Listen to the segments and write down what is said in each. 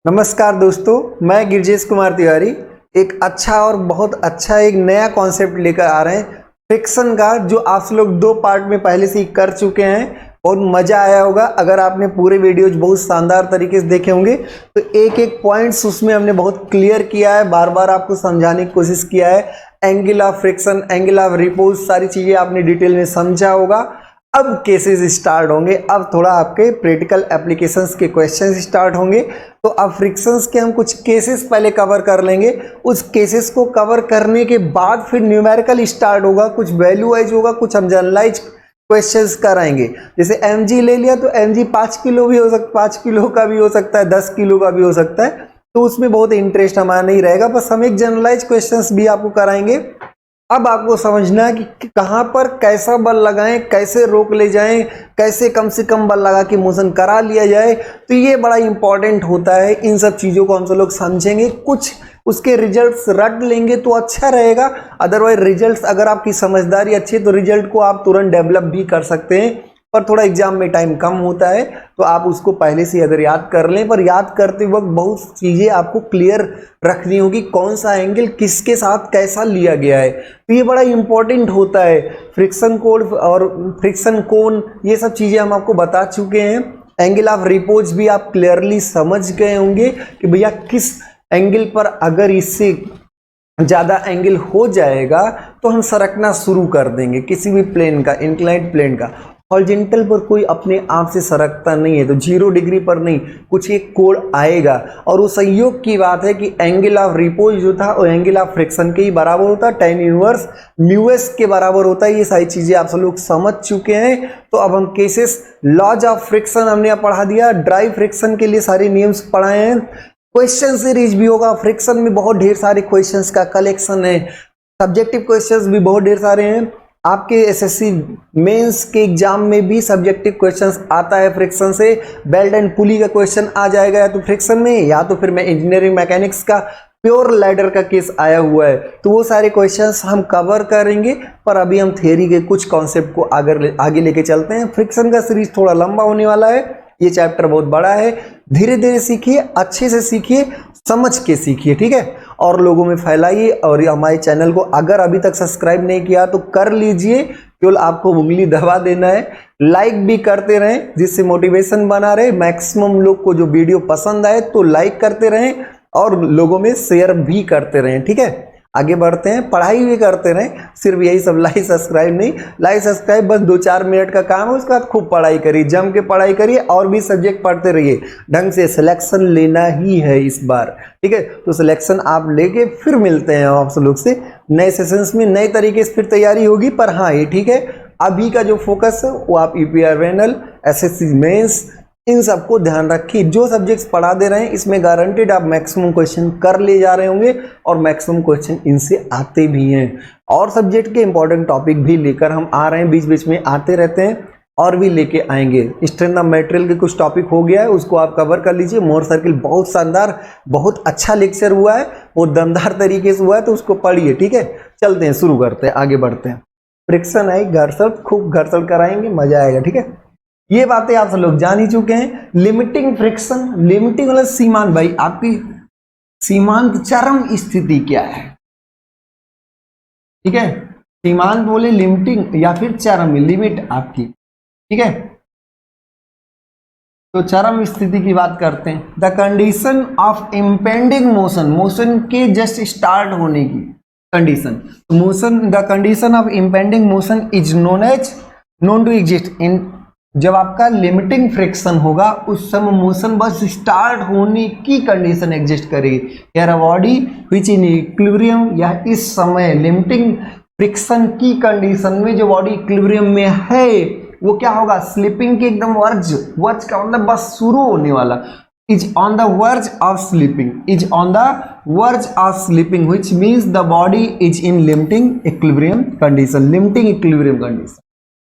नमस्कार दोस्तों, मैं गिरजेश कुमार तिवारी एक अच्छा और बहुत अच्छा एक नया कॉन्सेप्ट लेकर आ रहे हैं फ्रिक्शन का, जो आप लोग दो पार्ट में पहले से ही कर चुके हैं। बहुत मज़ा आया होगा अगर आपने पूरे वीडियोज बहुत शानदार तरीके से देखे होंगे। तो एक एक पॉइंट्स उसमें हमने बहुत क्लियर किया है, बार बार आपको समझाने की कोशिश किया है। Angle of friction, angle of repose, सारी चीज़ें आपने डिटेल में समझा होगा। अब केसेस स्टार्ट होंगे, अब थोड़ा आपके प्रैक्टिकल एप्लीकेशंस के क्वेश्चंस स्टार्ट होंगे। तो अब फ्रिक्शंस के हम कुछ केसेस पहले कवर कर लेंगे, उस केसेस को कवर करने के बाद फिर न्यूमेरिकल स्टार्ट होगा, कुछ वैल्यू वाइज होगा, कुछ हम जनरलाइज क्वेश्चंस कराएंगे। जैसे mg ले लिया तो mg 5 किलो भी हो सकता, 5 किलो का भी हो सकता है, 10 किलो का भी हो सकता है। तो उसमें बहुत इंटरेस्ट हमारा नहीं रहेगा, बस हम एक जनरलाइज क्वेश्चंस भी आपको कराएंगे। अब आपको समझना है कि कहाँ पर कैसा बल लगाएं, कैसे रोक ले जाएं, कैसे कम से कम बल लगा के मोशन करा लिया जाए। तो ये बड़ा इंपॉर्टेंट होता है। इन सब चीज़ों को हम सब लोग समझेंगे, कुछ उसके रिजल्ट्स रट लेंगे तो अच्छा रहेगा। अदरवाइज रिजल्ट्स अगर आपकी समझदारी अच्छी है तो रिजल्ट को आप तुरंत डेवलप भी कर सकते हैं, पर थोड़ा एग्जाम में टाइम कम होता है तो आप उसको पहले से अगर याद कर लें। पर याद करते वक्त बहुत चीज़ें आपको क्लियर रखनी होगी, कौन सा एंगल किसके साथ कैसा लिया गया है। तो ये बड़ा इंपॉर्टेंट होता है। फ्रिक्शन कोड और फ्रिक्शन कोन, ये सब चीज़ें हम आपको बता चुके हैं। एंगल ऑफ रिपोज भी आप क्लियरली समझ गए होंगे कि भैया किस एंगल पर अगर इससे ज़्यादा एंगल हो जाएगा तो हम सरकना शुरू कर देंगे। किसी भी प्लेन का, इंक्लाइंड प्लेन का हॉरिजॉन्टल पर कोई अपने आप से सरकता नहीं है, तो 0 डिग्री पर नहीं, कुछ एक कोण आएगा। और वो संयोग की बात है कि एंगल ऑफ रिपोज जो था वो एंगल ऑफ फ्रिक्शन के ही बराबर होता है, tan इनवर्स μs के बराबर होता है। ये सारी चीज़ें आप सब लोग समझ चुके हैं। तो अब हम केसेस, लॉज ऑफ फ्रिक्शन हमने पढ़ा दिया, ड्राई फ्रिक्शन के लिए सारे नियम्स पढ़ाए हैं। क्वेश्चन सीरीज भी होगा, फ्रिक्शन में बहुत ढेर सारे क्वेश्चंस का कलेक्शन है, सब्जेक्टिव क्वेश्चंस भी बहुत ढेर सारे हैं। आपके एसएससी मेंस के एग्जाम में भी सब्जेक्टिव क्वेश्चंस आता है फ्रिक्शन से। बेल्ट एंड पुली का क्वेश्चन आ जाएगा या तो फ्रिक्शन में, या तो फिर मैं इंजीनियरिंग मैकेनिक्स का प्योर लैडर का केस आया हुआ है, तो वो सारे क्वेश्चंस हम कवर करेंगे। पर अभी हम थ्योरी के कुछ कॉन्सेप्ट को आगे लेके चलते हैं। फ्रिक्शन का सीरीज थोड़ा लंबा होने वाला है, ये चैप्टर बहुत बड़ा है। धीरे धीरे सीखिए, अच्छे से सीखिए, समझ के सीखिए, ठीक है। और लोगों में फैलाइए। और हमारे चैनल को अगर अभी तक सब्सक्राइब नहीं किया तो कर लीजिए, केवल आपको उंगली दबा देना है। लाइक भी करते रहें जिससे मोटिवेशन बना रहे। मैक्सिमम लोग को जो वीडियो पसंद आए तो लाइक करते रहें और लोगों में शेयर भी करते रहें, ठीक है। आगे बढ़ते हैं, पढ़ाई भी करते रहें, सिर्फ यही सब लाइक सब्सक्राइब नहीं। लाइक सब्सक्राइब बस 2-4 मिनट का काम है, उसके बाद खूब पढ़ाई करिए, जम के पढ़ाई करिए और भी सब्जेक्ट पढ़ते रहिए। ढंग से सिलेक्शन लेना ही है इस बार, ठीक है। तो सिलेक्शन आप लेके फिर मिलते हैं आप सब लोग से नए सेशंस में, नए तरीके से फिर तैयारी होगी। पर हाँ, ये ठीक है, अभी का जो फोकस है वो आप यूपीआर रेनल, एसएससी मेंस, इन सबको ध्यान रखिए। जो सब्जेक्ट्स पढ़ा दे रहे हैं इसमें गारंटेड आप मैक्सिमम क्वेश्चन कर ले जा रहे होंगे और मैक्सिमम क्वेश्चन इनसे आते भी हैं। और सब्जेक्ट के इंपॉर्टेंट टॉपिक भी लेकर हम आ रहे हैं, बीच बीच में आते रहते हैं और भी लेके आएंगे। स्ट्रेंथ ऑफ मटेरियल के कुछ टॉपिक हो गया है, उसको आप कवर कर लीजिए। मोर सर्किल बहुत शानदार, बहुत अच्छा लेक्चर हुआ है, बहुत दमदार तरीके से हुआ है, तो उसको पढ़िए, ठीक है। चलते हैं, शुरू करते हैं, आगे बढ़ते हैं। फ्रिक्शन है, घर्षण, खूब घर्षण कराएंगे, मजा आएगा, ठीक है। ये बातें आप सब लोग जान ही चुके हैं। लिमिटिंग फ्रिक्शन, लिमिटिंग वाला सीमांत, भाई आपकी सीमांत चरम स्थिति क्या है, ठीक है। सीमांत बोले लिमिटिंग या फिर चरम, लिमिट आपकी, ठीक है। तो चरम स्थिति की बात करते हैं। The condition of impending motion, motion के जस्ट स्टार्ट होने की condition, motion, the condition of impending motion is known to exist in, जब आपका लिमिटिंग फ्रिक्शन होगा उस समय मोशन बस स्टार्ट होने की कंडीशन एग्जिस्ट करेगी। यार बॉडी विच इन इक्विलिब्रियम, या इस समय लिमिटिंग फ्रिक्शन की कंडीशन में जो बॉडी इक्विलिब्रियम में है वो क्या होगा, स्लिपिंग के एकदम वर्ज का मतलब बस शुरू होने वाला, is on the verge of slipping, is on the verge of slipping, which means the body is in limiting equilibrium condition, limiting equilibrium condition.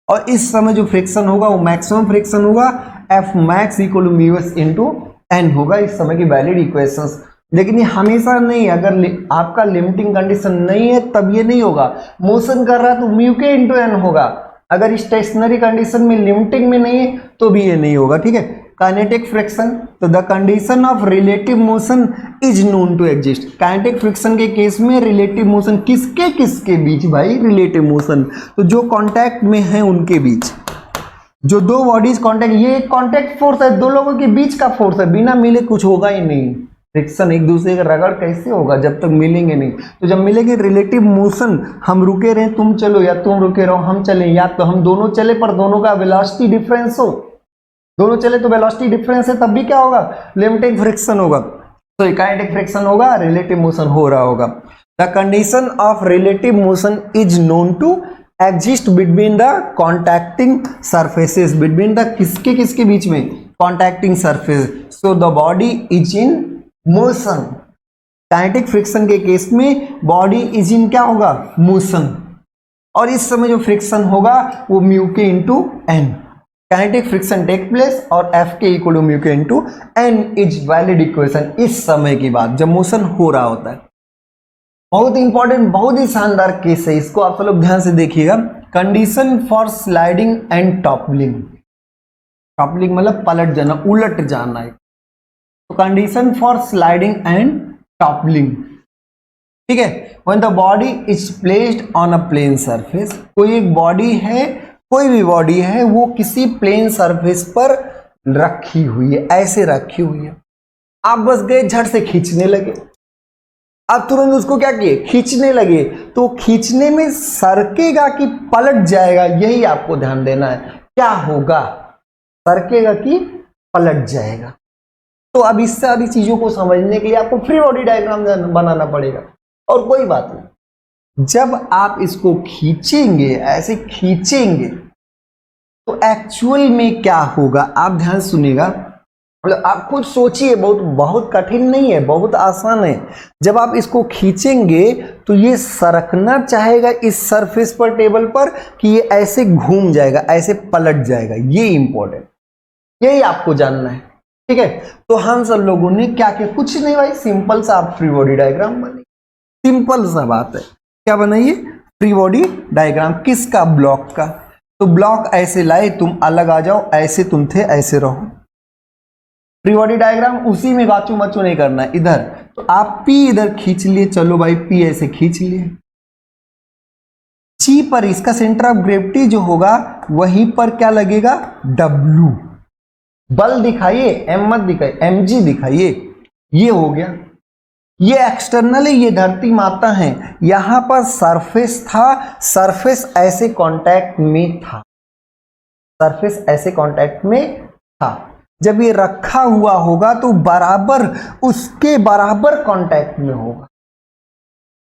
और इस समय जो फ्रिक्शन होगा वो मैक्सिमम फ्रिक्शन होगा, F max equal to mu s into N होगा इस समय की वैलिड इक्वेशंस। लेकिन ये हमेशा नहीं, अगर आपका लिमिटिंग कंडीशन नहीं है तब ये नहीं होगा। मोशन कर रहा है तो म्यू के इंटू एन होगा, अगर स्टेशनरी कंडीशन में लिमिटिंग में नहीं है तो भी ये नहीं होगा, ठीक है। काइनेटिक फ्रिक्शन, तो the condition of relative motion is known to exist. Kinetic friction के केस में रिलेटिव मोशन किसके किसके बीच भाई? रिलेटिव मोशन, तो जो कांटेक्ट में है उनके बीच, जो दो बॉडीज कांटेक्ट, ये एक कांटेक्ट फोर्स है, दो लोगों के बीच का फोर्स है, बिना मिले कुछ होगा ही नहीं। फ्रिक्शन एक दूसरे का रगड़ कैसे होगा जब तक मिलेंगे नहीं। तो जब मिलेंगे रिलेटिव मोशन, हम रुके रहे तुम चलो या तुम रुके रहो हम चले, या तो हम दोनों चले पर दोनों का वेलोसिटी डिफरेंस हो, दोनों चले तो वेलोसिटी डिफरेंस है, तब भी क्या होगा? लिमिटिंग फ्रिक्शन होगा। तो काइनेटिक फ्रिक्शन होगा, रिलेटिव मोशन हो रहा होगा। The condition of relative motion is known to exist between the contacting surfaces, between the किसके किसके बीच में? Contacting surface. So the body is in motion. Kinetic friction के केस में बॉडी इज इन क्या होगा? मोशन। और इस समय जो फ्रिक्शन होगा वो mu k into N. Kinetic friction take place और F k equal to mu k into N is valid equation इस समय की बात, जब मोशन हो रहा होता है। बहुत इंपॉर्टेंट, बहुत ही शानदार केस है, इसको आप सब लोग ध्यान से देखिएगा। Condition for sliding and toppling. Toppling मतलब पलट जाना, उलट जाना है। तो condition for sliding and toppling, ठीक है। When the body is placed on a plane surface, कोई एक बॉडी है, कोई भी बॉडी है, वो किसी प्लेन सरफेस पर रखी हुई है, ऐसे रखी हुई है। आप बस गए झट से खींचने लगे, आप तुरंत उसको क्या किए? खींचने लगे। तो खींचने में सरकेगा कि पलट जाएगा, यही आपको ध्यान देना है। क्या होगा? सरकेगा कि पलट जाएगा। तो अब इस सारी चीजों को समझने के लिए आपको फ्री बॉडी डायग्राम बनाना पड़ेगा, और कोई बात नहीं। जब आप इसको खींचेंगे, ऐसे खींचेंगे, तो एक्चुअल में क्या होगा आप ध्यान सुनिएगा। मतलब आप खुद सोचिए, बहुत कठिन नहीं है, बहुत आसान है। जब आप इसको खींचेंगे तो ये सरकना चाहेगा इस सरफेस पर, टेबल पर, कि ये ऐसे घूम जाएगा, ऐसे पलट जाएगा। ये इंपॉर्टेंट, यही आपको जानना है, ठीक है। तो हम सब लोगों ने क्या किया? कुछ नहीं भाई, सिंपल सा आप फ्री बॉडी डायग्राम बनाइए। सिंपल सा बात है, क्या बनाइए? Free body diagram. किसका? ब्लॉक का। तो ब्लॉक ऐसे लाए, तुम अलग आ जाओ, ऐसे तुम थे, ऐसे रहो। फ्री बॉडी डायग्राम उसी में बाचू मचू नहीं करना है। इधर तो आप पी इधर खींच लिए, चलो भाई पी ऐसे खींच लिए। जी पर इसका सेंटर ऑफ ग्रेविटी जो होगा वहीं पर क्या लगेगा? डब्लू। बल दिखाइए, एम मत दिखाइए, एम जी दिखाइए। ये हो गया, ये एक्सटर्नल है, ये धरती माता है। यहां पर सरफेस था, सरफेस ऐसे कांटेक्ट में था, सरफेस ऐसे कांटेक्ट में था। जब ये रखा हुआ होगा तो बराबर उसके बराबर कांटेक्ट में होगा।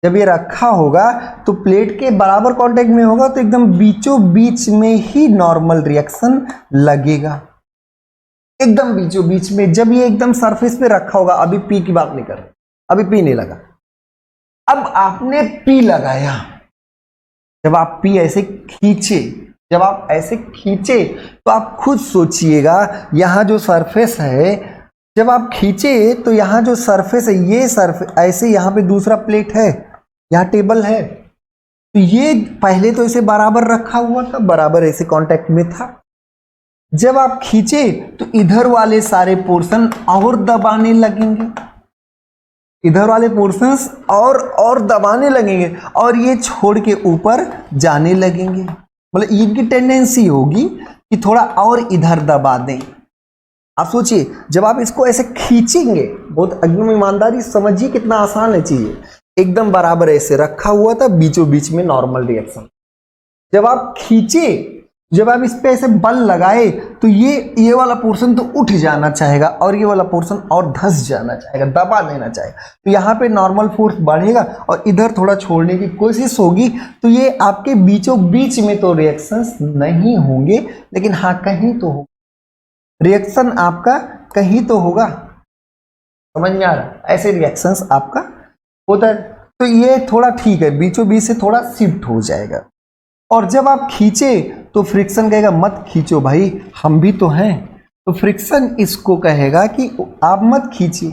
जब ये रखा होगा तो प्लेट के बराबर कांटेक्ट में होगा, तो एकदम बीचों बीच में ही नॉर्मल रिएक्शन लगेगा, एकदम बीचों बीच में। जब ये एकदम सरफेस पे रखा होगा, अभी पी की बात नहीं कर रहे, अभी पी नहीं लगा, अब आपने पी लगाया। जब आप पी ऐसे खींचे, जब आप ऐसे खींचे तो आप खुद सोचिएगा, यहां जो सरफेस है, जब आप खींचे तो यहां जो सरफेस है, ये सरफेस ऐसे, यहां पे दूसरा प्लेट है, यहां टेबल है, तो ये पहले तो इसे बराबर रखा हुआ था, बराबर ऐसे कांटेक्ट में था। जब आप खींचे तो इधर वाले सारे पोर्शन और दबाने लगेंगे, इधर वाले पोर्शंस और दबाने लगेंगे, और ये छोड़ के ऊपर जाने लगेंगे। मतलब इनकी टेंडेंसी होगी कि थोड़ा और इधर दबा दें। आप सोचिए, जब आप इसको ऐसे खींचेंगे, बहुत एकदम ईमानदारी समझिए कितना आसान है चीज। एकदम बराबर ऐसे रखा हुआ था, बीचों बीच में नॉर्मल रिएक्शन। जब आप खींचे, जब आप इस पे ऐसे बल लगाए, तो ये वाला पोर्शन तो उठ जाना चाहेगा, और ये वाला पोर्शन और धंस जाना चाहेगा, दबा देना चाहेगा। तो यहाँ पे नॉर्मल फोर्स बढ़ेगा और इधर थोड़ा छोड़ने की कोशिश होगी, तो ये आपके बीचों बीच में तो रिएक्शंस नहीं होंगे, लेकिन हाँ कहीं तो होगा रिएक्शन, आपका कहीं तो होगा। समझ में आ रहा? ऐसे रिएक्शंस आपका होता है। तो ये थोड़ा ठीक है, बीचों बीच से थोड़ा शिफ्ट हो जाएगा। और जब आप खींचे तो फ्रिक्शन कहेगा मत खींचो भाई, हम भी तो हैं। तो फ्रिक्शन इसको कहेगा कि आप मत खींचिए,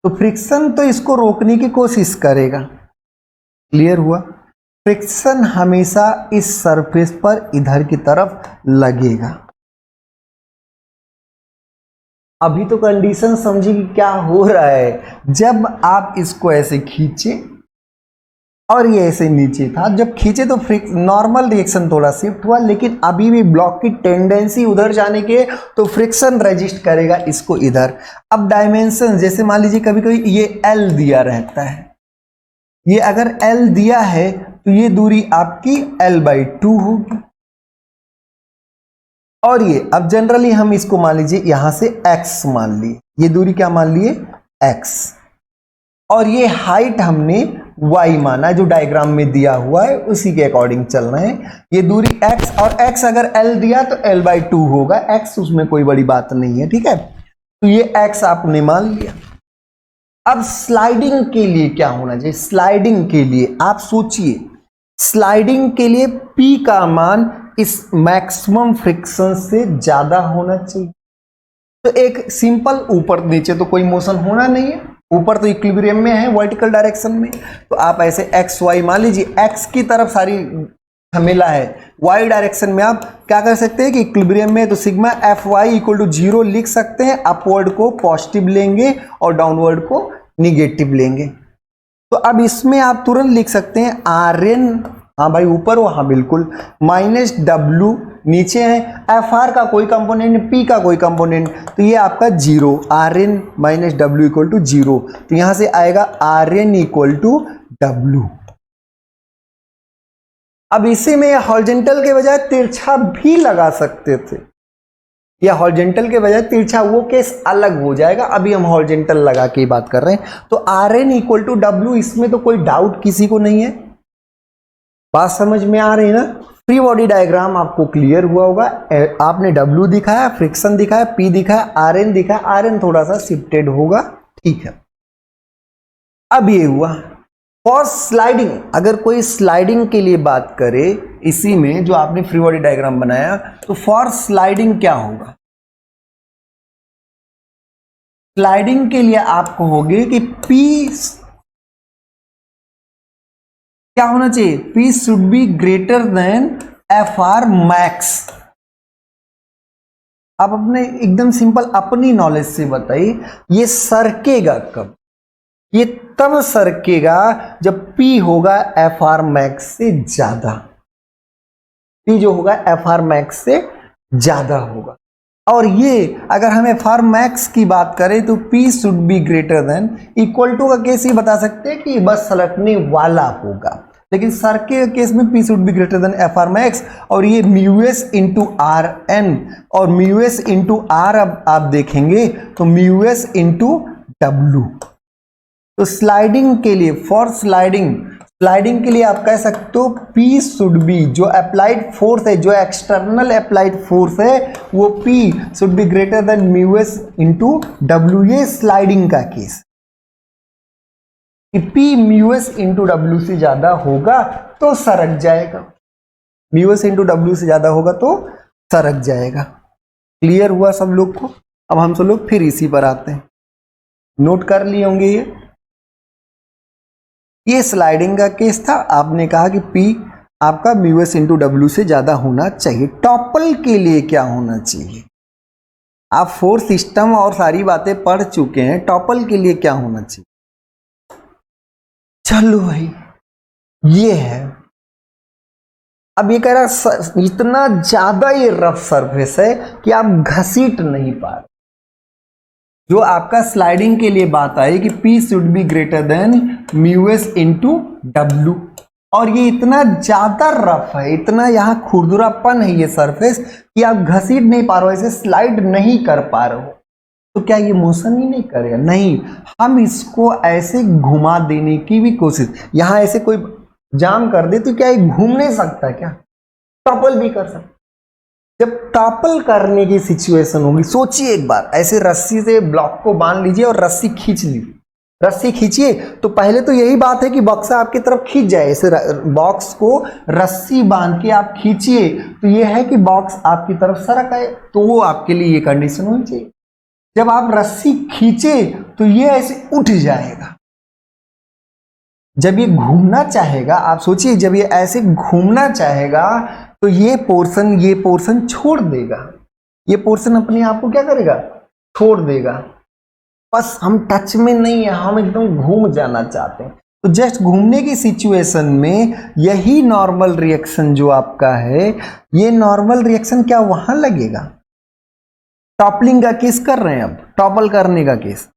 तो फ्रिक्शन तो इसको रोकने की कोशिश करेगा। क्लियर हुआ? फ्रिक्शन हमेशा इस सरफेस पर इधर की तरफ लगेगा। अभी तो कंडीशन समझिए कि क्या हो रहा है। जब आप इसको ऐसे खींचे और ये ऐसे नीचे था, जब खींचे तो नॉर्मल रिएक्शन थोड़ा शिफ्ट हुआ, लेकिन अभी भी ब्लॉक की टेंडेंसी उधर जाने के, तो फ्रिक्शन रेजिस्ट करेगा इसको इधर। अब डायमेंशन जैसे मान लीजिए कभी कभी ये L दिया रहता है, ये अगर L दिया है तो ये दूरी आपकी L/2 होगी। और ये अब जनरली हम इसको मान लीजिए यहां से x मान लिए, ये दूरी क्या मान लिए x, और ये हाइट हमने y माना जो डायग्राम में दिया हुआ है, उसी के अकॉर्डिंग चल रहे हैं। ये दूरी x, और x अगर L दिया तो L/2 होगा, x उसमें कोई बड़ी बात नहीं है, ठीक है। तो ये x आपने मान लिया। अब स्लाइडिंग के लिए क्या होना चाहिए? स्लाइडिंग के लिए आप सोचिए, स्लाइडिंग के लिए P का मान इस मैक्सिमम फ्रिक्शन से ज्यादा होना चाहिए। तो एक सिंपल, ऊपर नीचे तो कोई मोशन होना नहीं है, ऊपर तो इक्विलिब्रियम में है वर्टिकल डायरेक्शन में, तो आप ऐसे एक्स वाई मान लीजिए, एक्स की तरफ सारी झमेला है, वाई डायरेक्शन में आप क्या कर सकते हैं कि इक्विलिब्रियम में तो sigma F y equal to 0 लिख सकते हैं। अपवर्ड को पॉजिटिव लेंगे और डाउनवर्ड को निगेटिव लेंगे। तो अब इसमें आप तुरंत लिख सकते हैं आर एन, हाँ भाई ऊपर हो, हाँ बिल्कुल, माइनस डब्ल्यू नीचे है, एफ आर का कोई कंपोनेंट, पी का कोई कंपोनेंट, तो ये आपका 0, R N minus W equal to 0। तो यहां से आएगा R N equal to W. अब इसी में हॉरिजॉन्टल के बजाय तिरछा भी लगा सकते थे, या हॉरिजॉन्टल के बजाय तिरछा, वो केस अलग हो जाएगा। अभी हम हॉरिजॉन्टल लगा के बात कर रहे हैं। तो R N equal to W, इसमें तो कोई डाउट किसी को नहीं है, बात समझ में आ रही है ना। फ्री बॉडी डायग्राम आपको क्लियर हुआ होगा। आपने W दिखाया, फ्रिक्शन दिखाया, P दिखाया, RN दिखाया, RN थोड़ा सा शिफ्टेड होगा, ठीक है। अब ये हुआ फॉर स्लाइडिंग। अगर कोई स्लाइडिंग के लिए बात करे, इसी में जो आपने फ्री बॉडी डायग्राम बनाया, तो फॉर स्लाइडिंग क्या होगा? स्लाइडिंग के लिए आप कहोगे कि P क्या होना चाहिए? P should be greater then FR max. आप अपने एकदम सिंपल अपनी नॉलेज से बताइए, ये सरकेगा कब? ये तब सरकेगा जब P होगा FR मैक्स से ज्यादा। P जो होगा FR मैक्स से ज्यादा होगा। और ये अगर हम FR मैक्स की बात करें तो P should be greater than, equal to का केस ये बता सकते हैं कि बस सरकने वाला होगा, लेकिन सर के केस में P should be greater then FR max. और ये म्यूएस इंटू आर एन, और म्यूएस इंटू आर अब आप देखेंगे तो म्यूएस इंटू डब्ल्यू। तो स्लाइडिंग के लिए, फॉर स्लाइडिंग के लिए आप कह सकते हो P शुड बी, जो अप्लाइड फोर्स है, जो एक्सटर्नल अप्लाइड फोर्स है, वो P should be greater then mu s into W. ये स्लाइडिंग का केस कि P म्यूएस इंटू डब्ल्यू से ज्यादा होगा तो सरक जाएगा, म्यूएस इंटू डब्ल्यू से ज्यादा होगा तो सरक जाएगा। क्लियर हुआ सब लोग को? अब हम सब लोग फिर इसी पर आते हैं, नोट कर लिए होंगे। ये स्लाइडिंग का केस था। आपने कहा कि P आपका म्यूएस इंटू डब्ल्यू से ज्यादा होना चाहिए। टॉपल के लिए क्या होना चाहिए? आप फोर्स सिस्टम और सारी बातें पढ़ चुके हैं, टॉपल के लिए क्या होना चाहिए? चलो भाई, ये है। अब ये कह रहा इतना ज्यादा ये रफ सरफेस है कि आप घसीट नहीं पा रहे। जो आपका स्लाइडिंग के लिए बात आई कि P should be greater then mu s into W, और ये इतना ज्यादा रफ है, इतना यहाँ खुरदुरापन है ये सरफेस कि आप घसीट नहीं पा रहे हो, इसे स्लाइड नहीं कर पा रहे हो। तो क्या ये मोशन ही नहीं करेगा? नहीं, हम इसको ऐसे घुमा देने की भी कोशिश, यहां ऐसे कोई जाम कर दे तो क्या ये घूम नहीं सकता? क्या टॉपल भी कर सकता? जब टॉपल करने की सिचुएशन होगी, सोचिए एक बार, ऐसे रस्सी से ब्लॉक को बांध लीजिए और रस्सी खींच लीजिए, रस्सी खींचिए तो पहले तो यही बात है कि बॉक्स आपकी तरफ खींच जाए। ऐसे बॉक्स को रस्सी बांध के आप खींचिए तो ये है कि बॉक्स आपकी तरफ सरक आए, तो वो आपके लिए ये कंडीशन होनी चाहिए। जब आप रस्सी खींचे तो ये ऐसे उठ जाएगा। जब ये घूमना चाहेगा, आप सोचिए, जब ये ऐसे घूमना चाहेगा तो ये पोर्शन छोड़ देगा। ये पोर्शन अपने आप को क्या करेगा? छोड़ देगा। बस हम टच में नहीं है, हम एकदम घूम जाना चाहते हैं। तो जस्ट घूमने की सिचुएशन में यही नॉर्मल रिएक्शन जो आपका है, ये नॉर्मल रिएक्शन क्या वहां लगेगा? टॉपलिंग का केस कर रहे हैं, अब टॉपल करने का केस।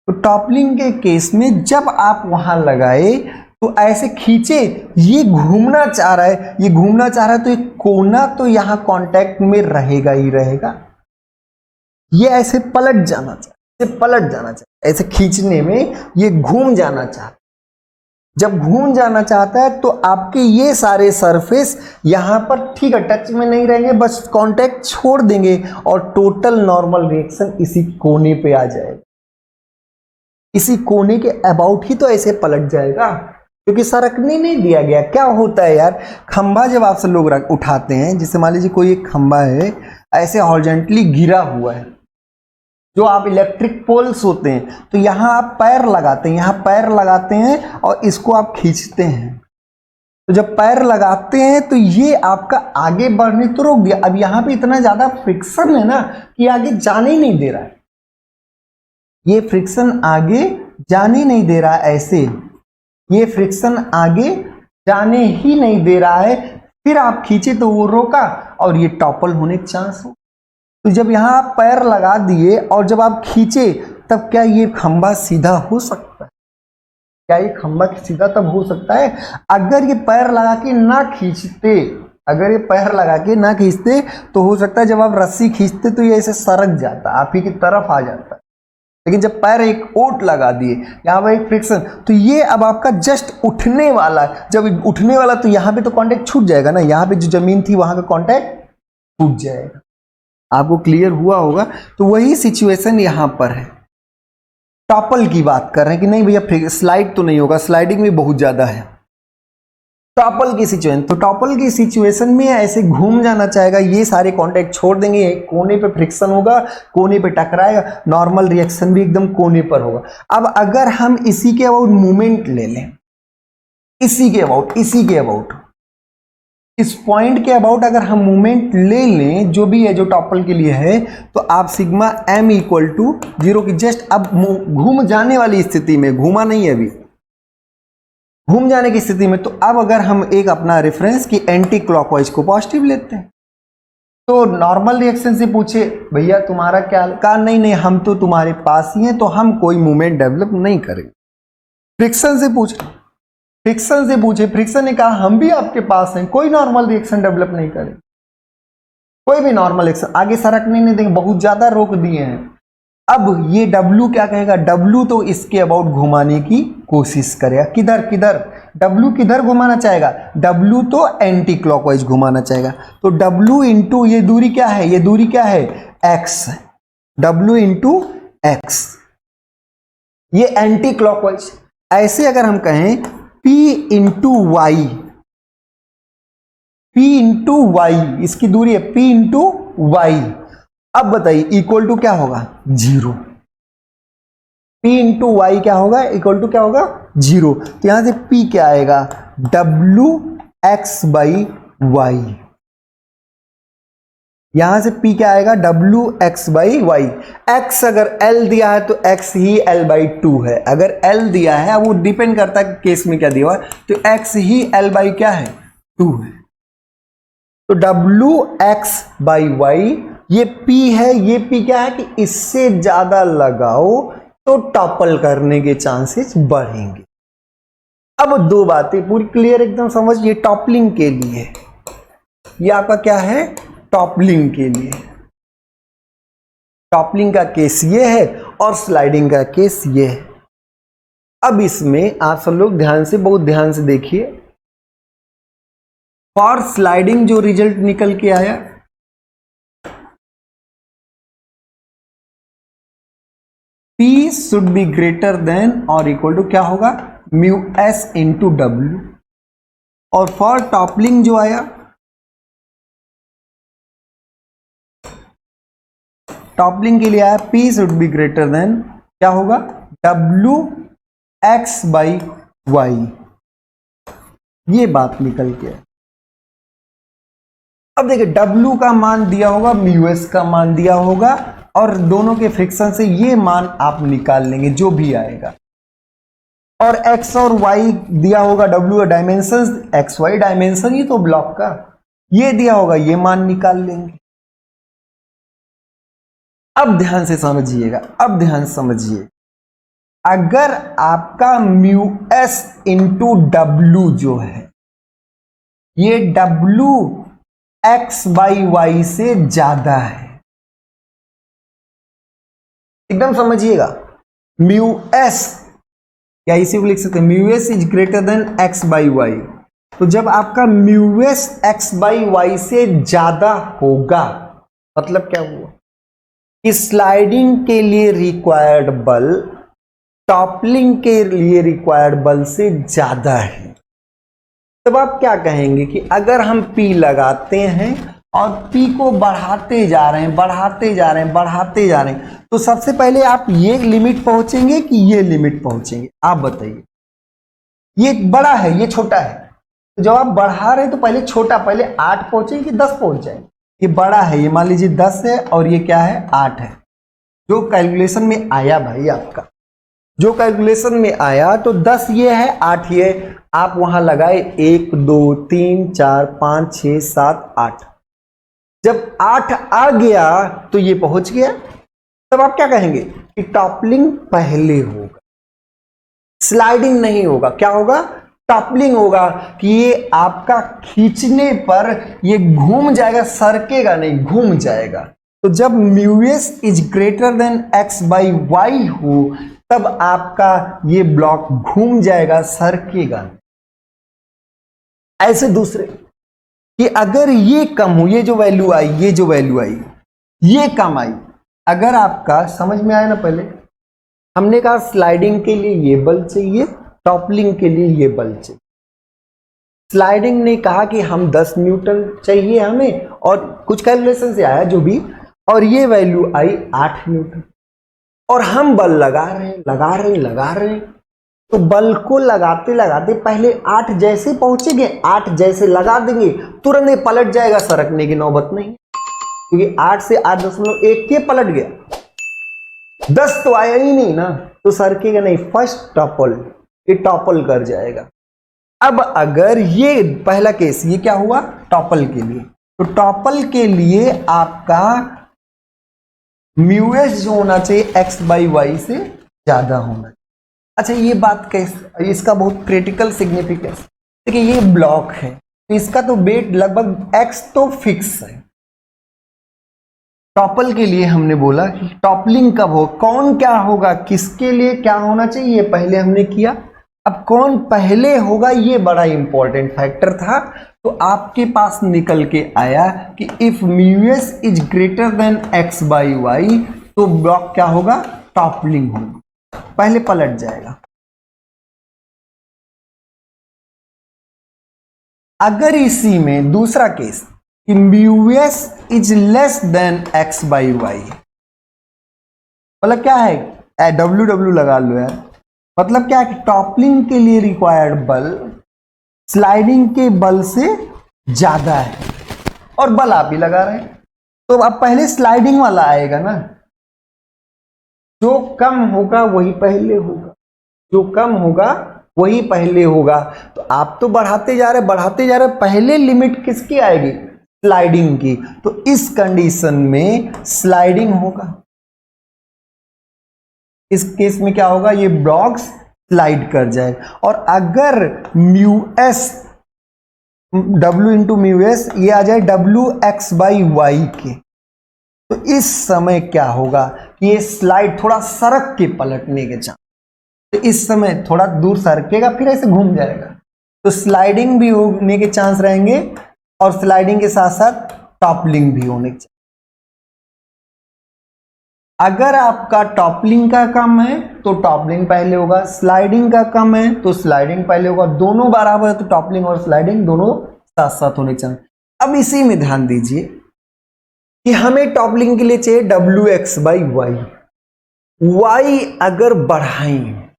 तो टॉपलिंग के केस में जब आप वहां लगाए तो ऐसे खींचे, ये घूमना चाह रहा है, ये घूमना चाह रहा है, तो ये कोना तो यहां कांटेक्ट में रहेगा ही रहेगा। ये ऐसे पलट जाना चाहिए, पलट जाना चाहिए, ऐसे खींचने में ये घूम जाना चाहता है। जब घूम जाना चाहता है तो आपके ये सारे सरफेस यहां पर ठीक है टच में नहीं रहेंगे, बस कांटेक्ट छोड़ देंगे और टोटल नॉर्मल रिएक्शन इसी कोने पे आ जाएगा। इसी कोने के अबाउट ही तो ऐसे पलट जाएगा, क्योंकि सरकने नहीं दिया गया। क्या होता है यार, खंभा जब आप सब लोग उठाते हैं, जैसे मान लीजिए कोई एक खंभा है ऐसे हॉरिजॉन्टली गिरा हुआ है, जो आप इलेक्ट्रिक पोल्स होते हैं, तो यहां आप पैर लगाते हैं, यहां पैर लगाते हैं और इसको आप खींचते हैं। तो जब पैर लगाते हैं तो ये आपका आगे बढ़ने तो रोक दिया। अब यहां पे इतना ज्यादा फ्रिक्शन है ना कि आगे जाने ही नहीं दे रहा है, ये फ्रिक्शन आगे जाने नहीं दे रहा है, ऐसे ये फ्रिक्शन आगे जाने ही नहीं दे रहा है। फिर आप खींचे तो वो रोका और ये टॉपल होने के चांस हो। तो जब यहां आप पैर लगा दिए और जब आप खींचे, तब क्या ये खंभा सीधा हो सकता है? क्या ये खंभा सीधा तब हो सकता है अगर ये पैर लगा के ना खींचते। अगर ये पैर लगा के ना खींचते तो हो सकता है जब आप रस्सी खींचते तो ये ऐसे सरक जाता, आप ही की तरफ आ जाता। लेकिन जब पैर एक ओट लगा दिए, यहाँ पर एक फ्रिक्शन, तो ये अब आपका जस्ट उठने वाला, जब उठने वाला तो यहाँ पे तो कांटेक्ट छूट जाएगा ना, यहाँ पे जो जमीन थी वहां का कांटेक्ट छूट जाएगा। आपको क्लियर हुआ होगा? तो वही सिचुएशन यहां पर है। टॉपल की बात कर रहे हैं कि नहीं भैया स्लाइड तो नहीं होगा, स्लाइडिंग भी बहुत ज्यादा है। टॉपल की सिचुएशन, तो टॉपल की सिचुएशन में ऐसे घूम जाना चाहेगा, ये सारे कांटेक्ट छोड़ देंगे, कोने पे फ्रिक्शन होगा, कोने पे टकराएगा, नॉर्मल रिएक्शन भी एकदम कोने पर होगा। अब अगर हम इसी के अबाउट मूवमेंट ले लें, इसी के अबाउट इस पॉइंट के अबाउट अगर हम मूवमेंट ले लें, जो भी है जो टॉपल के लिए है, तो आप सिग्मा m इक्वल टू 0 की जस्ट अब घूम जाने वाली स्थिति में, घूमा नहीं है अभी, घूम जाने की स्थिति में, तो अब अगर हम एक अपना रेफरेंस की एंटी क्लॉकवाइज को पॉजिटिव लेते हैं, तो नॉर्मल रिएक्शन से पूछे भैया तुम्हारा क्या, कहा नहीं हम तो तुम्हारे पास ही हैं, तो हम कोई मूवमेंट डेवलप नहीं करेंगे। फ्रिक्शन से पूछे, फ्रिक्शन ने कहा हम भी आपके पास हैं, कोई नॉर्मल रिएक्शन डेवलप नहीं करें, कोई भी नॉर्मल रिएक्शन आगे सरकने नहीं देंगे, बहुत ज्यादा रोक दिए हैं। अब ये W क्या कहेगा? W तो इसके अबाउट घुमाने की कोशिश करेगा, किधर W किधर घुमाना चाहेगा? W तो एंटी क्लॉकवाइज घुमाना चाहेगा। तो W इंटू ये दूरी क्या है? ये दूरी क्या है? X। W इंटू X, ये एंटी क्लॉकवाइज। ऐसे अगर हम कहें P इंटू वाई, इसकी दूरी है P इंटू वाई। अब बताइए इक्वल टू क्या होगा? 0। P इंटू वाई क्या होगा? इक्वल टू क्या होगा? 0। तो यहां से P क्या आएगा? W x by y. यहां से P क्या आएगा? W x by y. x अगर L दिया है तो x ही L बाई 2 है। अगर L दिया है, अब वो डिपेंड करता है केस में क्या दिया हुआ, तो x ही L बाई क्या है? 2 है। तो W x बाई वाई, ये P है, ये P क्या है कि इससे ज्यादा लगाओ तो टॉपल करने के चांसेस बढ़ेंगे। अब दो बातें पूरी क्लियर एकदम समझिए। टॉपलिंग के लिए ये आपका क्या है? टॉपलिंग के लिए, टॉपलिंग का केस ये है और स्लाइडिंग का केस ये है। अब इसमें आप सब लोग बहुत ध्यान से देखिए। फॉर स्लाइडिंग जो रिजल्ट निकल के आया, P should be greater than और इक्वल टू क्या होगा? Mu S into W. और फॉर टॉपलिंग जो आया, टॉपलिंग के लिए आया P should be greater than क्या होगा? W x by y. ये बात निकल के आया। अब देखिए W का मान दिया होगा, म्यू एस का मान दिया होगा, और दोनों के फ्रिक्शन से ये मान आप निकाल लेंगे जो भी आएगा। और x और y दिया होगा, w dimension, X Y dimension ही तो ब्लॉक का ये दिया होगा, ये मान निकाल लेंगे। अब ध्यान से समझिएगा, अब ध्यान से समझिए, अगर आपका म्यू एस इंटू डब्लू जो है, ये डब्लू एक्स बाई वाई से ज्यादा है, एकदम समझिएगा, म्यू एस या इसी को लिख सकते हैं mu s is greater than x by y. तो जब आपका mu s x by y से ज्यादा होगा, मतलब क्या हुआ कि स्लाइडिंग के लिए रिक्वायर्ड बल टॉपलिंग के लिए रिक्वायर्ड बल से ज्यादा है। तब आप क्या कहेंगे कि अगर हम P लगाते हैं और P को बढ़ाते जा रहे हैं, बढ़ाते जा रहे हैं, बढ़ाते जा रहे हैं, तो सबसे पहले आप ये लिमिट पहुंचेंगे कि ये लिमिट पहुंचेंगे, आप बताइए। ये बड़ा है, ये छोटा है, तो जब आप बढ़ा रहे हैं तो पहले छोटा, पहले 8 पहुंचेंगे कि 10 पहुंच जाएंगे। ये बड़ा है, ये मान लीजिए 10 है और ये क्या है 8 है, जो कैलकुलेशन में आया भाई आपका, जो कैलकुलेशन में आया तो 10 ये है, 8 ये, आप वहां लगाए 1 2 3 4 5 6 7 8। जब 8 आ गया तो ये पहुंच गया। तब आप क्या कहेंगे कि टॉपलिंग पहले होगा, स्लाइडिंग नहीं होगा। क्या होगा? टॉपलिंग होगा, कि ये आपका खींचने पर ये घूम जाएगा, सरकेगा नहीं, घूम जाएगा। तो जब mu s is greater than x by y हो, तब आपका ये ब्लॉक घूम जाएगा, सरकेगा। ऐसे दूसरे कि अगर ये कम हो, ये जो वैल्यू आई, ये जो वैल्यू आई, ये कम आई, अगर आपका समझ में आया ना, पहले हमने कहा स्लाइडिंग के लिए ये बल चाहिए, टॉपलिंग के लिए ये बल चाहिए। स्लाइडिंग ने कहा कि हम 10 न्यूटन चाहिए हमें, और कुछ कैलकुलेशन से आया जो भी, और ये वैल्यू आई 8 न्यूटन, और हम बल लगा रहे हैं, लगा रहे हैं, लगा रहे हैं। तो बल को लगाते लगाते पहले 8 जैसे पहुंचेंगे, 8 जैसे लगा देंगे, तुरंत ये पलट जाएगा, सरकने की नौबत नहीं, क्योंकि 8 से 8.1 के पलट गया, 10 तो आया ही नहीं ना, तो सरकेगा नहीं। फर्स्ट टॉपल, ये टॉपल कर जाएगा। अब अगर ये पहला केस, ये क्या हुआ टॉपल के लिए, तो टॉपल के लिए आपका म्यू एस जो होना चाहिए एक्स बाई वाई से ज्यादा होना चाहिए। अच्छा, ये बात कैसे, इसका बहुत क्रिटिकल सिग्निफिकेंस, देखिए ये ब्लॉक है, तो इसका तो वेट लगभग x तो फिक्स है। टॉपल के लिए हमने बोला कि टॉपलिंग कब हो, कौन क्या होगा, किसके लिए क्या होना चाहिए, पहले हमने किया। अब कौन पहले होगा, ये बड़ा इंपॉर्टेंट फैक्टर था। तो आपके पास निकल के आया कि if mu s is greater than x by y, तो ब्लॉक क्या होगा, टॉपलिंग होगा, पहले पलट जाएगा। अगर इसी में दूसरा केस कि mu s is less than x by y, मतलब क्या है, डब्ल्यू डब्ल्यू लगा लो यार, मतलब क्या है कि टॉपलिंग के लिए रिक्वायर्ड बल स्लाइडिंग के बल से ज्यादा है, और बल आप ही लगा रहे हैं। तो अब पहले स्लाइडिंग वाला आएगा ना, जो कम होगा वही पहले होगा, जो कम होगा वही पहले होगा। तो आप तो बढ़ाते जा रहे, बढ़ाते जा रहे, पहले लिमिट किसकी आएगी, स्लाइडिंग की। तो इस कंडीशन में स्लाइडिंग होगा। इस केस में क्या होगा, ये ब्लॉक स्लाइड कर जाएगा। और अगर mu S W into mu S ये आ जाए डब्ल्यू एक्स बाई वाई के, तो इस समय क्या होगा कि ये स्लाइड थोड़ा सरक के पलटने के चांस, तो इस समय थोड़ा दूर सरकेगा, फिर ऐसे घूम जाएगा। तो स्लाइडिंग भी होने के चांस रहेंगे, और स्लाइडिंग के साथ साथ टॉपलिंग भी होने के चांस। अगर आपका टॉपलिंग का कम है तो टॉपलिंग पहले होगा, स्लाइडिंग का कम है तो स्लाइडिंग पहले होगा, दोनों बराबर है तो टॉपलिंग और स्लाइडिंग दोनों साथ साथ होने के चांस। अब इसी में ध्यान दीजिए कि हमें टॉपलिंग के लिए चाहिए W x by y. Y अगर बढ़ाएं,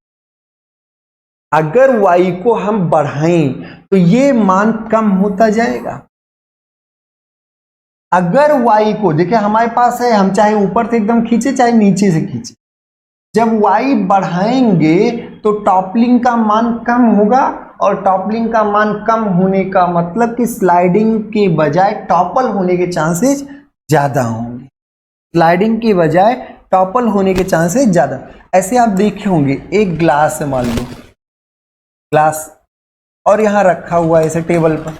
अगर y को हम बढ़ाएं तो ये मान कम होता जाएगा। अगर y को देखिए हमारे पास है, हम चाहे ऊपर से एकदम खींचे चाहे नीचे से खींचे, जब y बढ़ाएंगे तो टॉपलिंग का मान कम होगा, और टॉपलिंग का मान कम होने का मतलब कि स्लाइडिंग के बजाय टॉपल होने के चांसेस ज्यादा होंगे। स्लाइडिंग के बजाय टॉपल होने के चांसेस ज्यादा। ऐसे आप देखे होंगे, एक ग्लास है मान लो, ग्लास, और यहां रखा हुआ है ऐसे टेबल पर,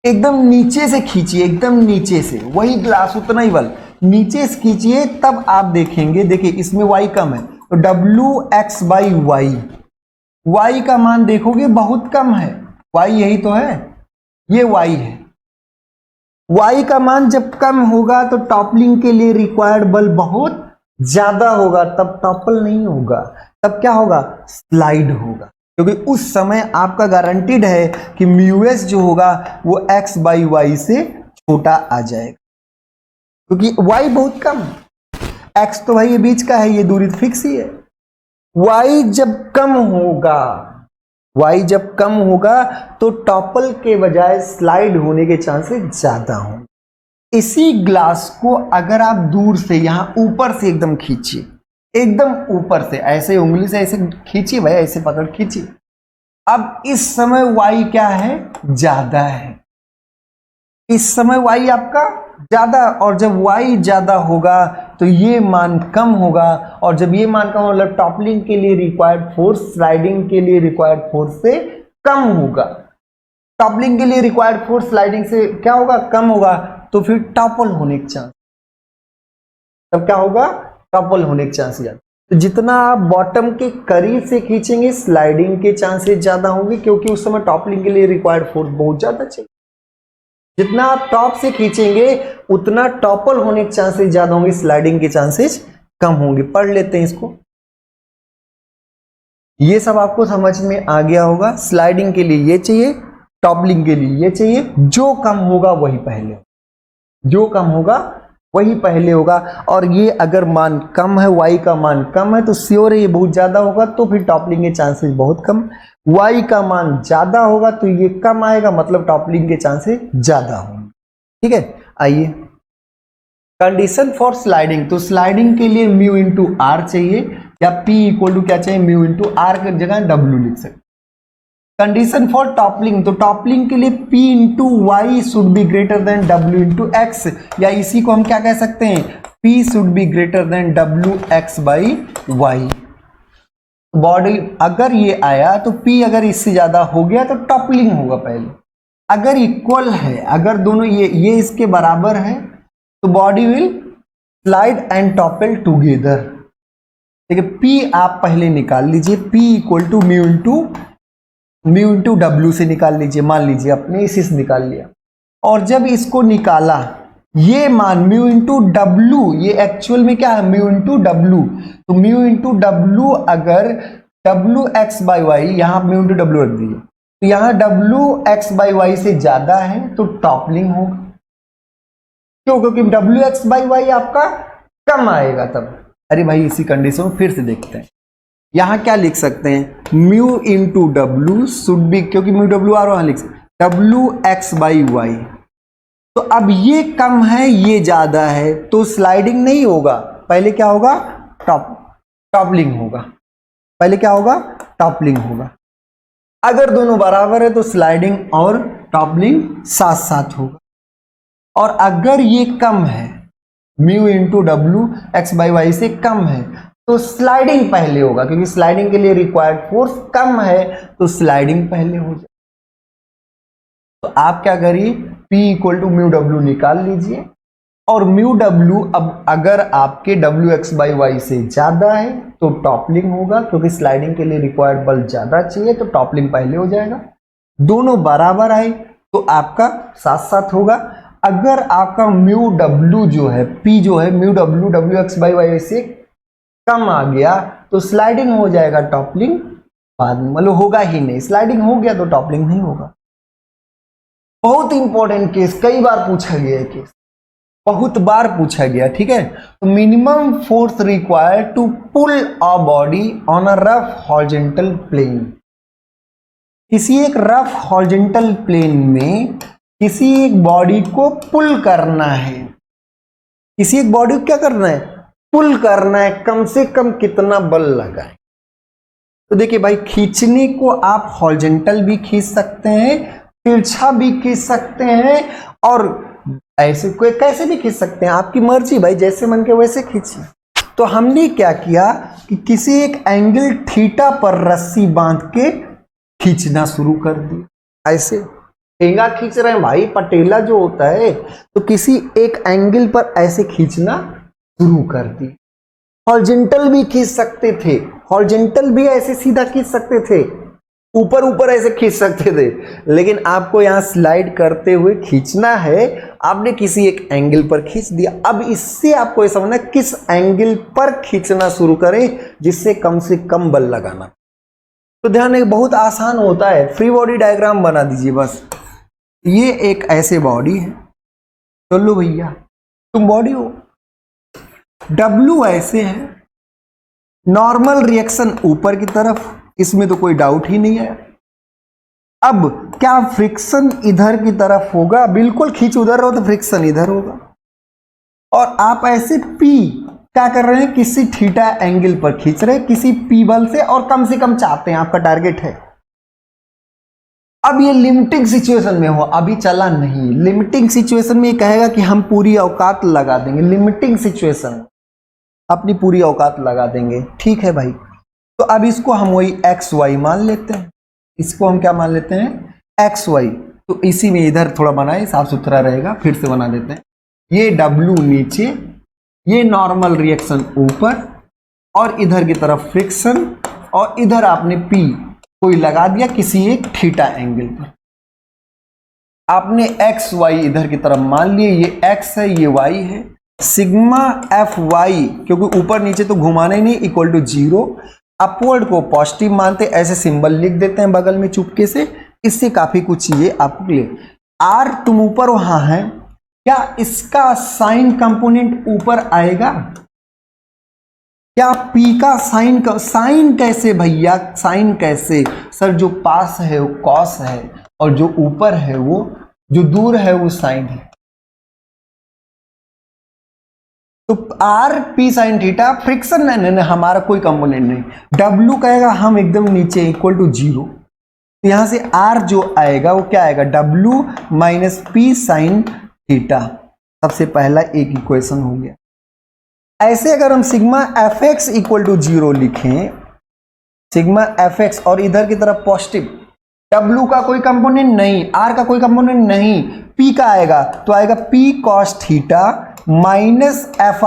एकदम नीचे से खींचिए, एकदम नीचे से, वही ग्लास उतना ही बल नीचे से खींचिए, तब आप देखेंगे, देखिए इसमें y कम है तो Wx/y, y का मान देखोगे बहुत कम है, y यही तो है, ये y है। y का मान जब कम होगा तो टॉपलिंग के लिए रिक्वायर्ड बल बहुत ज्यादा होगा, तब टॉपल नहीं होगा, तब क्या होगा, स्लाइड होगा, क्योंकि उस समय आपका गारंटीड है कि म्यूएस जो होगा वो x/y से छोटा आ जाएगा, क्योंकि y बहुत कम है, x तो भाई ये बीच का है, ये दूरी तो फिक्स ही है। y जब कम होगा, y जब कम होगा तो टॉपल के बजाय स्लाइड होने के चांसेस ज्यादा होंगे। इसी ग्लास को अगर आप दूर से यहां ऊपर से एकदम खींचिए, एकदम ऊपर से ऐसे उंगली से ऐसे खींचिए भाई, ऐसे पकड़ खींचिए, अब इस समय y क्या है, ज्यादा है, इस समय y आपका ज्यादा, और जब y ज्यादा होगा तो ये मान कम होगा, और जब ये मान कम मतलब टॉपलिंग के लिए रिक्वायर्ड फोर्स स्लाइडिंग के लिए रिक्वायर्ड फोर्स से कम होगा। टॉपलिंग के लिए रिक्वायर्ड फोर्स स्लाइडिंग से क्या होगा, कम होगा, तो फिर टॉपल होने के चांस, तब क्या होगा, टॉपल होने के चांस ज्यादा। तो जितना आप बॉटम के करीब से खींचेंगे स्लाइडिंग के चांसेस ज्यादा होंगे, क्योंकि उस समय टॉपलिंग के लिए रिक्वायर्ड फोर्स बहुत ज्यादा चाहिए। जितना आप टॉप से खींचेंगे उतना टॉपल होने के चांसेस ज्यादा होंगे, स्लाइडिंग के चांसेस कम होंगे। पढ़ लेते हैं इसको, ये सब आपको समझ में आ गया होगा। स्लाइडिंग के लिए ये चाहिए, टॉपलिंग के लिए ये चाहिए, जो कम होगा वही पहले, जो कम होगा वही पहले होगा। और ये अगर मान कम है, y का मान कम है तो श्योर है ये बहुत ज्यादा होगा, तो फिर टॉपलिंग के चांसेस बहुत कम। y का मान ज्यादा होगा तो ये कम आएगा, मतलब टॉपलिंग के चांसेस ज्यादा होंगे। ठीक है, आइए कंडीशन फॉर स्लाइडिंग। तो स्लाइडिंग के लिए म्यू इंटू आर चाहिए, या p इक्वल टू क्या चाहिए, म्यू इंटू आर की जगह w लिख सकते। कंडीशन फॉर टॉपलिंग, तो टॉपलिंग के लिए p into why should be greater then w into x, या इसी को हम क्या कह सकते हैं, p should be greater then wx/y। Body अगर ये आया तो p अगर इससे ज्यादा हो गया तो टॉपलिंग होगा पहले। अगर इक्वल है, अगर दोनों ये इसके बराबर है तो body will slide and topple together. देखिए p आप पहले निकाल लीजिए, p equal to mu into W से निकाल लीजिए, मान लीजिए अपने इसी से निकाल लिया, और जब इसको निकाला ये मान म्यू इंटू डब्ल्यू, ये एक्चुअल में क्या है, म्यू इंटू डब्ल्यू, तो म्यू इंटू डब्ल्यू अगर wx/y, यहां म्यू इंटू डब्ल्यू रख दीजिए, तो यहां wx/y से ज्यादा है तो टॉपलिंग होगा। क्यों, क्योंकि wx/y आपका कम आएगा तब। अरे भाई इसी कंडीशन को फिर से देखते हैं, यहां क्या लिख सकते हैं, mu into W should be, क्योंकि म्यू डब्ल्यू आ रहा है, लिख सकते wx/y। तो अब ये कम है ये ज्यादा है तो स्लाइडिंग नहीं होगा, पहले क्या होगा, टॉपलिंग होगा, पहले क्या होगा, टॉपलिंग होगा। अगर दोनों बराबर है तो स्लाइडिंग और टॉपलिंग साथ साथ होगा। और अगर ये कम है, म्यू इंटू डब्ल्यू x/y से कम है, तो स्लाइडिंग पहले होगा, क्योंकि स्लाइडिंग के लिए रिक्वायर्ड फोर्स कम है तो स्लाइडिंग पहले हो जाए। तो आप क्या करिए, p equal to mu W निकाल लीजिए, और म्यू डब्ल्यू अब अगर आपके wx/y से ज्यादा है तो टॉपलिंग होगा, क्योंकि स्लाइडिंग के लिए रिक्वायर्ड बल ज्यादा चाहिए तो टॉपलिंग पहले हो जाएगा। दोनों बराबर आए तो आपका साथ साथ होगा। अगर आपका म्यू डब्ल्यू जो है, p जो है म्यू डब्ल्यू wx/y से कम आ गया तो स्लाइडिंग हो जाएगा, टॉपलिंग बाद में, मतलब होगा ही नहीं। स्लाइडिंग हो गया तो टॉपलिंग नहीं होगा। बहुत इंपॉर्टेंट केस, कई बार पूछा गया है केस, बहुत बार पूछा गया। ठीक है, तो minimum force required to pull a body on a rough horizontal plane. किसी एक रफ हॉरिजॉन्टल प्लेन में किसी एक बॉडी को पुल करना है, किसी एक बॉडी को क्या करना है, पुल करना है, कम से कम कितना बल लगाए। तो देखिए भाई, खींचने को आप हॉरिजॉन्टल भी खींच सकते हैं, तिरछा भी खींच सकते हैं, और ऐसे कोई कैसे भी खींच सकते हैं, आपकी मर्जी भाई, जैसे मन के वैसे खींचिए। तो हमने क्या किया कि किसी एक एंगल थीटा पर रस्सी बांध के खींचना शुरू कर दिया। ऐसे ठेंगा खींच रहे हैं भाई, पटेला जो होता है, तो किसी एक एंगल पर ऐसे खींचना शुरू कर दिया। हॉरिजॉन्टल भी खींच सकते थे, हॉरिजॉन्टल भी ऐसे सीधा खींच सकते थे, ऊपर ऊपर ऐसे खींच सकते थे, लेकिन आपको यहां स्लाइड करते हुए खींचना है, आपने किसी एक एंगल पर खींच दिया। अब इससे आपको ये समझना किस एंगल पर खींचना शुरू करें जिससे कम से कम बल लगाना। तो ध्यान रखिए, बहुत आसान होता है। फ्री बॉडी डायग्राम बना दीजिए बस। ये एक ऐसे बॉडी है, चलो भैया तुम बॉडी हो, W ऐसे है, नॉर्मल रिएक्शन ऊपर की तरफ, इसमें तो कोई डाउट ही नहीं है। अब क्या फ्रिक्शन इधर की तरफ होगा, बिल्कुल खींच उधर रहो तो फ्रिक्शन इधर होगा, और आप ऐसे P क्या कर रहे हैं, किसी थीटा एंगल पर खींच रहे हैं किसी P बल से, और कम से कम चाहते हैं, आपका टारगेट है। अब ये लिमिटिंग सिचुएशन में हो, अभी चला नहीं, लिमिटिंग सिचुएशन में ये कहेगा कि हम पूरी औकात लगा देंगे, लिमिटिंग सिचुएशन अपनी पूरी औकात लगा देंगे, ठीक है भाई। तो अब इसको हम वही एक्स वाई मान लेते हैं, इसको हम क्या मान लेते हैं, एक्स वाई। तो इसी में इधर थोड़ा बनाए, साफ सुथरा रहेगा, फिर से बना देते हैं। ये W नीचे, ये नॉर्मल रिएक्शन ऊपर, और इधर की तरफ फ्रिक्शन, और इधर आपने P कोई लगा दिया किसी एक थीटा एंगल पर। आपने एक्स वाई इधर की तरफ मान लिए, ये x है ये y है, सिग्मा एफ वाई, क्योंकि ऊपर नीचे तो घुमाना ही नहीं, इक्वल टू 0, अपवर्ड को पॉजिटिव मानते, ऐसे सिंबल लिख देते हैं बगल में चुपके से, इससे काफी कुछ चीजें आपको क्लियर। आर तुम ऊपर वहां है, क्या इसका साइन कंपोनेंट ऊपर आएगा, क्या P का साइन कैसे भैया, साइन कैसे सर, जो पास है वो कॉस है, और जो ऊपर है वो, जो दूर है वो साइन है। तो R P sine theta, friction नहीं, हमारा कोई कंपोनेंट नहीं। W कहेगा हम एकदम नीचे इक्वल टू 0, तो यहां से R जो आएगा वो क्या आएगा, W minus P sine theta. सबसे पहला एक इक्वेशन हो गया। ऐसे अगर हम sigma F x equal to 0 लिखें, सिग्मा एफ एक्स, और इधर की तरफ पॉजिटिव, W का कोई कंपोनेंट नहीं, R का कोई कंपोनेंट नहीं, P का आएगा, तो आएगा P cos theta minus F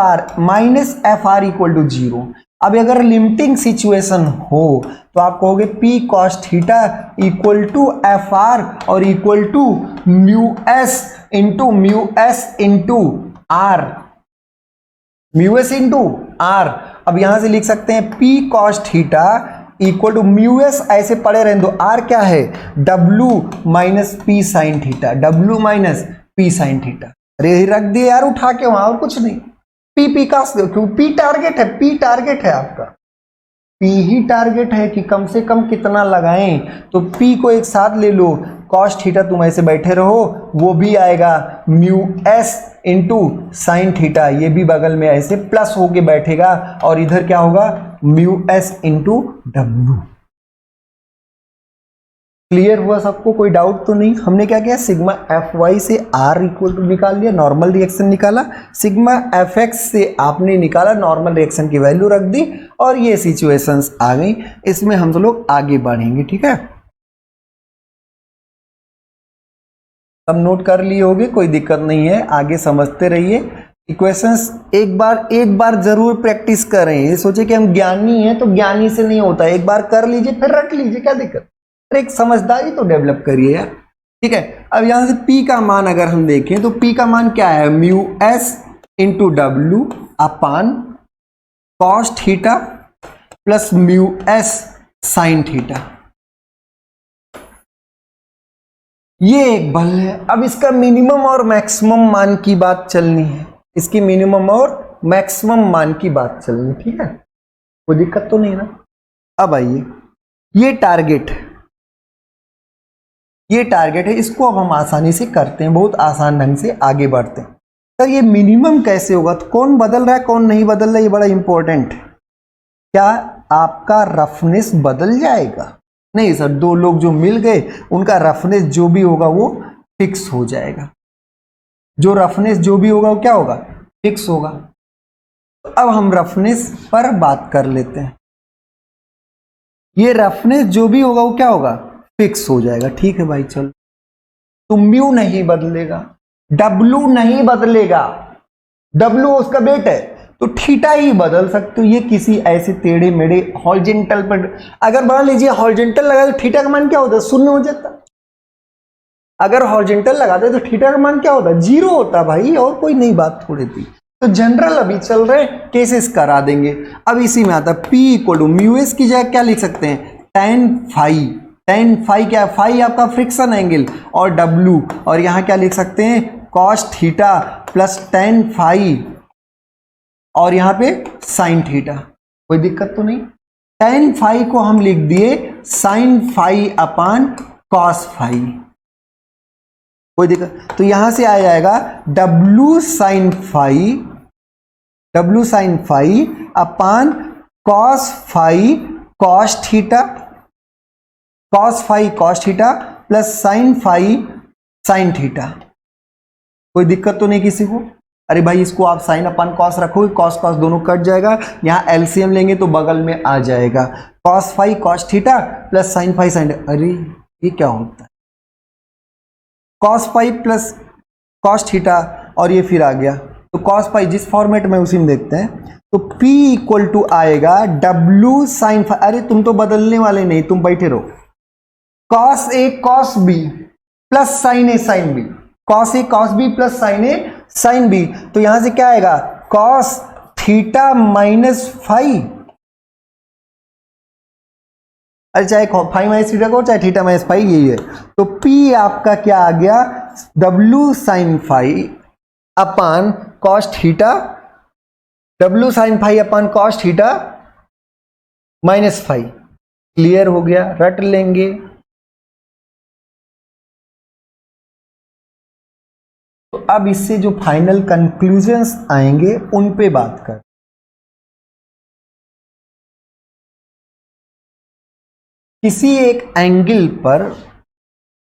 R equal to 0। अब अगर लिमिटिंग सिचुएशन हो तो आप कहोगे P cos theta equal to F R और equal to mu S into R, mu S into R. अब यहां से लिख सकते हैं P cos theta equal to mu S, ऐसे पड़े रहें तो आर क्या है, W minus P sine theta, W minus P sine theta. अरे रख दिए यार उठा के वहां, और कुछ नहीं। P का क्यों, P टारगेट है, P टारगेट है आपका, P ही टारगेट है कि कम से कम कितना लगाएं। तो P को एक साथ ले लो, कॉस थीटा तुम ऐसे बैठे रहो, वो भी आएगा mu S into sine theta, ये भी बगल में ऐसे प्लस होके बैठेगा, और इधर क्या होगा, mu S into W. Clear हुआ सबको, कोई डाउट तो नहीं। हमने क्या किया, सिग्मा एफ वाई से आर इक्वल टू निकाल लिया, नॉर्मल रिएक्शन निकाला, सिग्मा एफ एक्स से आपने निकाला, नॉर्मल रिएक्शन की वैल्यू रख दी, और ये सिचुएशंस आ गई। इसमें हम लोग आगे बढ़ेंगे, ठीक है। अब नोट कर लिए होगे, कोई दिक्कत नहीं है, आगे समझते रहिए। इक्वेशंस एक बार जरूर प्रैक्टिस करें, ये सोचे कि हम ज्ञानी हैं तो ज्ञानी से नहीं होता, एक बार कर लीजिए फिर रट लीजिए, क्या दिक्कत, एक समझदारी तो डेवलप करिए यार, ठीक है। अब यहां से P का मान अगर हम देखें तो P का मान क्या है, म्यू एस इंटू डब्ल्यू अपान cos theta plus mu S sine theta, ये एक बल है। अब इसका मिनिमम और मैक्सिमम मान की बात चलनी है, इसकी मिनिमम और मैक्सिमम मान की बात चलनी है, ठीक है, कोई दिक्कत तो नहीं ना। अब आइए, ये टारगेट है, ये टारगेट है, इसको अब हम आसानी से करते हैं, बहुत आसान ढंग से आगे बढ़ते हैं। सर ये मिनिमम कैसे होगा, तो कौन बदल रहा है कौन नहीं बदल रहा है, ये बड़ा इंपॉर्टेंट है। क्या आपका रफनेस बदल जाएगा? नहीं सर, दो लोग जो मिल गए उनका रफनेस जो भी होगा वो फिक्स हो जाएगा। जो रफनेस जो भी होगा वो क्या होगा, फिक्स होगा। तो अब हम रफनेस पर बात कर लेते हैं। ये रफनेस जो भी होगा वो क्या होगा, फिक्स हो जाएगा। ठीक है भाई, चलो। तो म्यू नहीं बदलेगा, डब्लू नहीं बदलेगा, डब्लू उसका वेट है, तो थीटा ही बदल सकते हो। ये किसी ऐसे टेढ़े मेढ़े हॉरिजॉन्टल पर अगर मान लीजिए हॉरिजॉन्टल लगा तो थीटा का मान क्या होता है, शून्य हो जाता। अगर हॉरिजॉन्टल लगाते तो थीटा का मान क्या होता, जीरो होता भाई, और कोई नई बात थोड़ी थी। तो जनरल अभी चल रहे केसेस करा देंगे। अब इसी में आता P equal to mu s की जगह क्या लिख सकते हैं, टेन फाई। टेन फाई क्या है, फाई आपका फ्रिक्शन एंगल, और W, और यहां क्या लिख सकते हैं, cos theta plus tan phi, और यहां पे साइन थीटा। कोई दिक्कत तो नहीं। टेन फाई को हम लिख दिए sine phi upon cos phi, कोई दिक्कत। तो यहां से आ जाएगा W sine phi upon cos phi cos theta, cos phi cos theta plus sine phi sine theta. कोई दिक्कत तो नहीं किसी को? अरे भाई इसको आप साइन अपान कॉस रखोगे, कॉस कॉस दोनों कट जाएगा, यहां एलसीएम लेंगे तो बगल में आ जाएगा cos phi cos theta plus sine phi sine. अरे ये क्या होता है, cos phi plus cos theta, और ये फिर आ गया तो कॉस फाई, जिस फॉर्मेट में उसी में देखते हैं। तो P इक्वल टू आएगा W साइन फाई। अरे तुम तो बदलने वाले नहीं, तुम बैठे रहो। Cos A cos B plus sign A sine B, cos A cos B plus sign A sine B. तो यहां से क्या आएगा, कॉस थीटा माइनस फाई। अरे चाहे फाई माइनस थीटा को चाहे थीटा माइनस फाई, यही है। तो P आपका क्या आ गया, W sine phi upon cos theta, W sine phi upon cos theta minus phi. Clear हो गया, रट लेंगे। तो अब इससे जो फाइनल कंक्लूजन्स आएंगे उन पे बात कर। किसी एक एंगल पर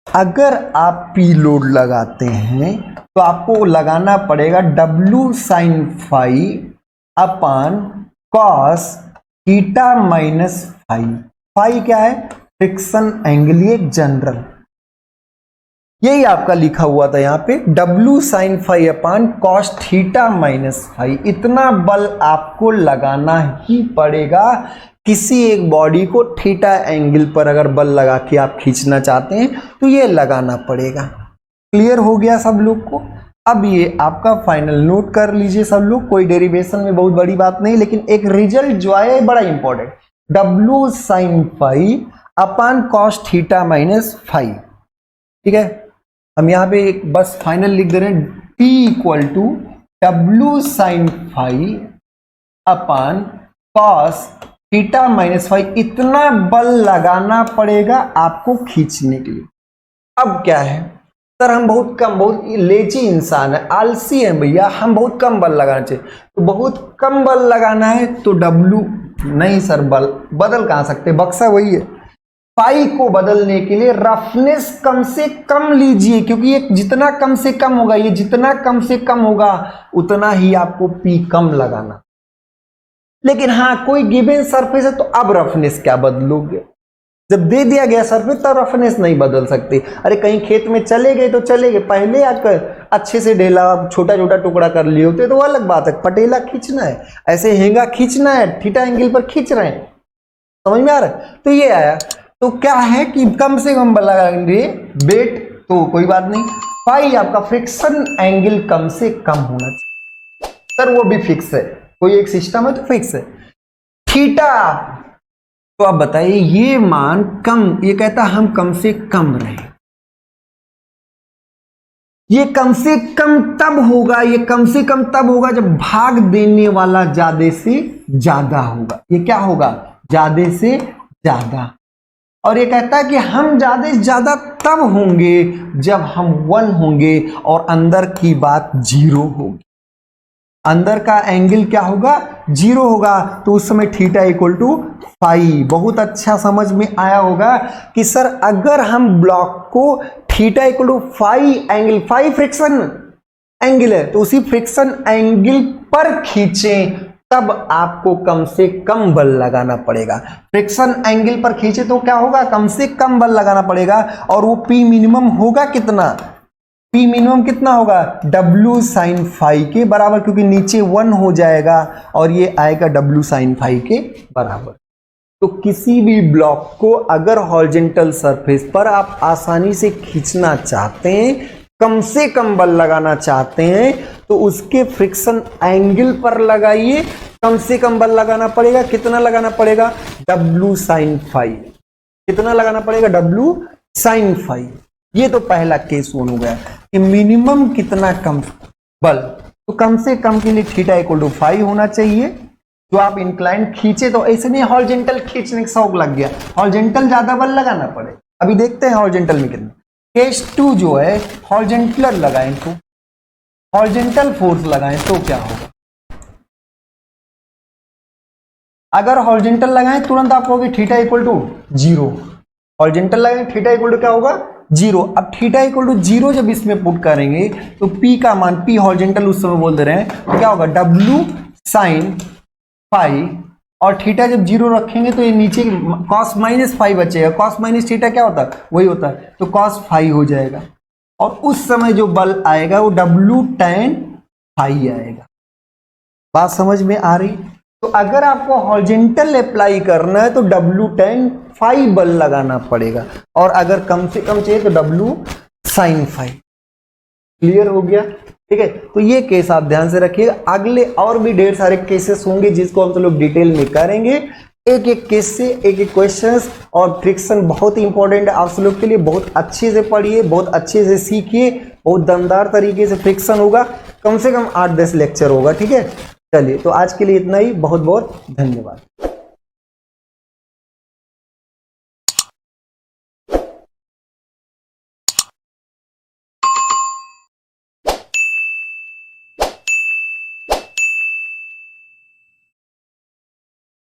अगर आप P लोड लगाते हैं तो आपको लगाना पड़ेगा W sine phi upon cos theta minus phi. Phi क्या है, फ्रिक्शन एंगल, ये जनरल, यही आपका लिखा हुआ था यहाँ पे W sine phi upon cos theta minus phi. इतना बल आपको लगाना ही पड़ेगा किसी एक बॉडी को थीटा एंगल पर अगर बल लगा के आप खींचना चाहते हैं तो ये लगाना पड़ेगा। क्लियर हो गया सब लोग को? अब ये आपका फाइनल नोट कर लीजिए सब लोग, कोई डेरिवेशन में बहुत बड़ी बात नहीं, लेकिन एक रिजल्ट जो है बड़ा important, W sine phi upon cos theta minus phi. ठीक है, हम यहाँ पे एक बस फाइनल लिख दे रहे हैं, P equal to W sine phi upon cos theta minus phi. इतना बल लगाना पड़ेगा आपको खींचने के लिए। अब क्या है सर, हम बहुत कम, बहुत लेजी इंसान है, आलसी है भैया, हम बहुत कम बल लगाना चाहिए। तो बहुत कम बल लगाना है तो W नहीं सर, बल बदल कहां सकते, बक्सा वही है। फाई को बदलने के लिए रफनेस कम से कम लीजिए, क्योंकि ये जितना कम से कम होगा, ये जितना कम से कम होगा उतना ही आपको P कम लगाना। लेकिन हाँ, कोई गिवन सरफेस है तो अब रफनेस क्या बदलोगे, जब दे दिया गया सरफेस तब रफनेस नहीं बदल सकते। अरे कहीं खेत में चले गए तो चले गए, पहले आकर अच्छे से ढेला छोटा छोटा टुकड़ा कर लिए होते तो अलग बात है, पटेला खींचना है, ऐसे हेंगा खींचना है, थीटा एंगल पर खींच रहे हैं, समझ में आ रहा है? तो ये आया, तो क्या है कि कम से कम बल लगाएंगे वेट तो कोई बात नहीं, फाई आपका फ्रिक्शन एंगल कम से कम होना चाहिए सर, वो भी फिक्स है, कोई एक सिस्टम है तो फिक्स है। थीटा तो आप बताइए ये मान कम, ये कहता हम कम से कम रहे, ये कम से कम तब होगा, ये कम से कम तब होगा जब भाग देने वाला ज्यादा से ज्यादा होगा। ये क्या होगा, ज्यादा से ज्यादा। और ये कहता है कि हम ज्यादा से ज्यादा तब होंगे जब हम 1 होंगे और अंदर की बात 0 होगी। अंदर का एंगल क्या होगा? 0 होगा, तो उस समय थीटा इक्वल टू फाई। बहुत अच्छा समझ में आया होगा कि सर अगर हम ब्लॉक को theta equal to phi angle, phi friction angle है, तो उसी फ्रिक्शन एंगल पर खींचें तब आपको कम से कम बल लगाना पड़ेगा। फ्रिक्शन एंगल पर खींचे तो क्या होगा? कम से कम बल लगाना पड़ेगा। और वो पी मिनिमम होगा कितना? पी मिनिमम कितना होगा? W साइन फाई के बराबर, क्योंकि नीचे 1 हो जाएगा और ये आएगा W साइन फाई के बराबर। तो किसी भी ब्लॉक को अगर हॉरिजॉन्टल सरफेस पर आप आसानी से खींचना चाहते हैं, कम से कम बल लगाना चाहते हैं, तो उसके फ्रिक्शन एंगल पर लगाइए। कम से कम बल लगाना पड़ेगा। कितना लगाना पड़ेगा? W sine phi. कितना लगाना पड़ेगा? W sine phi. ये तो पहला केस वन हो गया कि मिनिमम कितना कम बल, तो कम से कम के लिए थीटा इक्वल टू फाई होना चाहिए। जो आप इंक्लाइन खींचे तो ऐसे नहीं हॉरिजॉन्टल खींचने का शौक लग गया, हॉरिजॉन्टल ज्यादा बल लगाना पड़े। अभी देखते हैं हॉरिजॉन्टल में कितना। केस 2 जो है हॉरिजॉन्टल लगाएं तो हॉरिजॉन्टल फोर्स लगाएं तो क्या होगा? अगर हॉरिजॉन्टल लगाएं तुरंत आप कहोगे थीटा इक्वल टू 0। हॉरिजॉन्टल लगाएं थीटा इक्वल टू क्या होगा? 0। अब थीटा इक्वल टू 0 जब इसमें पुट करेंगे तो P का मान, P हॉरिजॉन्टल उस समय बोल दे रहे हैं, तो क्या होगा? W sine phi. और थीटा जब 0 रखेंगे तो ये नीचे cos माइनस फाई बचेगा। cos माइनस थीटा क्या होता है? वही होता है, तो cos फाई हो जाएगा। और उस समय जो बल आएगा वो W tan फाई आएगा। बात समझ में आ रही? तो अगर आपको हॉरिजॉन्टल अप्लाई करना है तो W tan फाई बल लगाना पड़ेगा, और अगर कम से कम चाहिए तो W साइन फाई। क्लियर हो गया? ठीक है, तो ये केस आप ध्यान से रखिएगा। अगले और भी ढेर सारे केसेस होंगे जिसको हम तो लोग डिटेल में करेंगे, एक एक केस से एक एक क्वेश्चंस। और फ्रिक्शन बहुत ही इंपॉर्टेंट है आप सब लोग के लिए। बहुत अच्छे से पढ़िए, बहुत अच्छे से सीखिए, बहुत दमदार तरीके से फ्रिक्शन होगा। कम से कम 8-10 लेक्चर होगा। ठीक है, चलिए तो आज के लिए इतना ही। बहुत बहुत धन्यवाद।